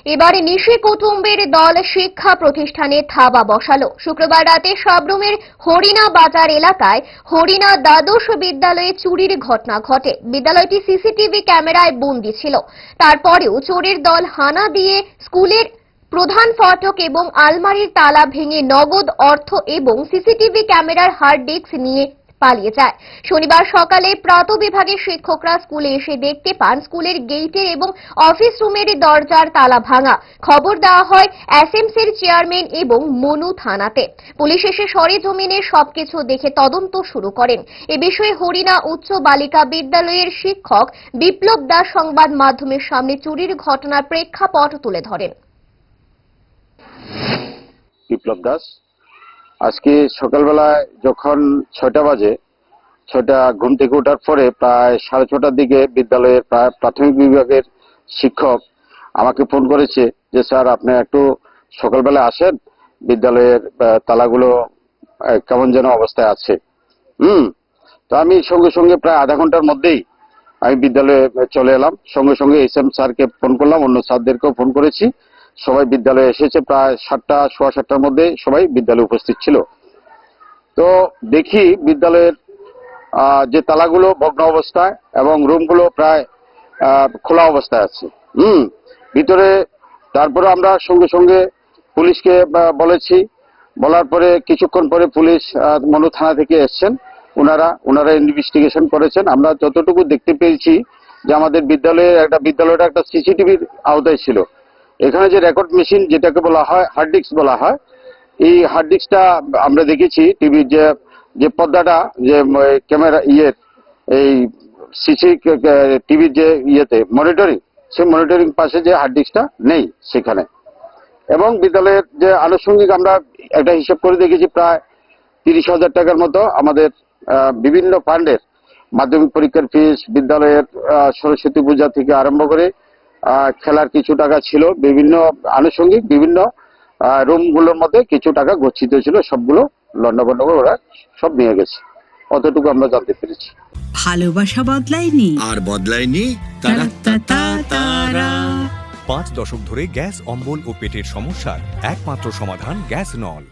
এবারে নিশি কুটুম্বের দল শিক্ষা প্রতিষ্ঠানে থাবা বসালো। শুক্রবার রাতে সাবরুমের হরিণা বাজার এলাকায় হরিণা দ্বাদশ বিদ্যালয়ে চুরির ঘটনা ঘটে। বিদ্যালয়টি সিসিটিভি ক্যামেরায় বন্দী ছিল। তারপরেও চোরের দল হানা দিয়ে স্কুলের প্রধান ফটক এবং আলমারির তালা ভেঙে নগদ অর্থ এবং সিসিটিভি ক্যামেরার হার্ড ডিস্ক নিয়ে পালিয়ে যায়। শনিবার সকালে প্রাতঃবিভাগের শিক্ষকরা স্কুলে এসে দেখতে পান স্কুলের গেটের এবং অফিস রুমের দরজার তালা ভাঙা। খবর দেওয়া হয় এসএমসির চেয়ারম্যান এবং মনু থানাতে। পুলিশ এসে সরেজমিনে সবকিছু দেখে তদন্ত শুরু করেন। এ বিষয়ে হরিণা উচ্চ বালিকা বিদ্যালয়ের শিক্ষক বিপ্লব দাস সংবাদ মাধ্যমের সামনে চুরির ঘটনার প্রেক্ষাপট তুলে ধরেন। বিপ্লব দাস, আজকে সকালবেলায় যখন 6টা বাজে, 6টা ঘুম থেকে ওঠার পরে প্রায় 6:30টার দিকে বিদ্যালয়ের প্রাথমিক বিভাগের শিক্ষক আমাকে ফোন করেছে যে স্যার আপনি একটু সকালবেলা আসেন, বিদ্যালয়ের তালাগুলো কেমন যেন অবস্থায় আছে। তো আমি সঙ্গে সঙ্গে প্রায় আধা ঘন্টার মধ্যেই আমি বিদ্যালয়ে চলে এলাম। সঙ্গে সঙ্গে এসএম স্যারকে ফোন করলাম, অন্য স্যারদেরকেও ফোন করেছি। সবাই বিদ্যালয়ে এসেছে। প্রায় 7টা সোয়া 7টার মধ্যে সবাই বিদ্যালয়ে উপস্থিত ছিল। তো দেখি বিদ্যালয়ের যে তালাগুলো ভগ্ন অবস্থায় এবং রুমগুলো প্রায় খোলা অবস্থায় আছে। ভিতরে তারপরে আমরা সঙ্গে সঙ্গে পুলিশকে বলেছি। বলার পরে কিছুক্ষণ পরে পুলিশ মনু থানা থেকে এসছেন। ওনারা ইনভেস্টিগেশন করেছেন। আমরা যতটুকু দেখতে পেয়েছি যে আমাদের বিদ্যালয়টা একটা সিসিটিভির আওতায় ছিল। এখানে যে রেকর্ড মেশিন যেটাকে বলা হয় হার্ড ডিস্ক বলা হয়, এই হার্ড ডিস্কটা আমরা দেখেছি টিভির যে পর্দাটা যে ক্যামেরা এই সিসি টিভির যে মনিটরিং, সেই মনিটরিং পাশে যে হার্ড ডিস্কটা নেই সেখানে। এবং বিদ্যালয়ের যে আনুষঙ্গিক আমরা একটা হিসাব করে দেখেছি প্রায় 30,000 টাকার মতো আমাদের বিভিন্ন ফান্ডের মাধ্যমিক পরীক্ষার ফিস, বিদ্যালয়ের সরস্বতী পূজা থেকে আরম্ভ করে খেলার কিছু টাকা ছিল, বিভিন্ন আনুষঙ্গিক বিভিন্ন রুমগুলোর মধ্যে কিছু টাকা গচ্ছিত ছিল, সবগুলো লন্ডভন্ড করে ওরা সব নিয়ে গেছে। অতটুকু আমরা জানতে পেরেছি। ভালোবাসা বদলায়নি, আর বদলায়নি তারা। 5 দশক ধরে গ্যাস অম্বল ও পেটের সমস্যার একমাত্র সমাধান গ্যাস নল।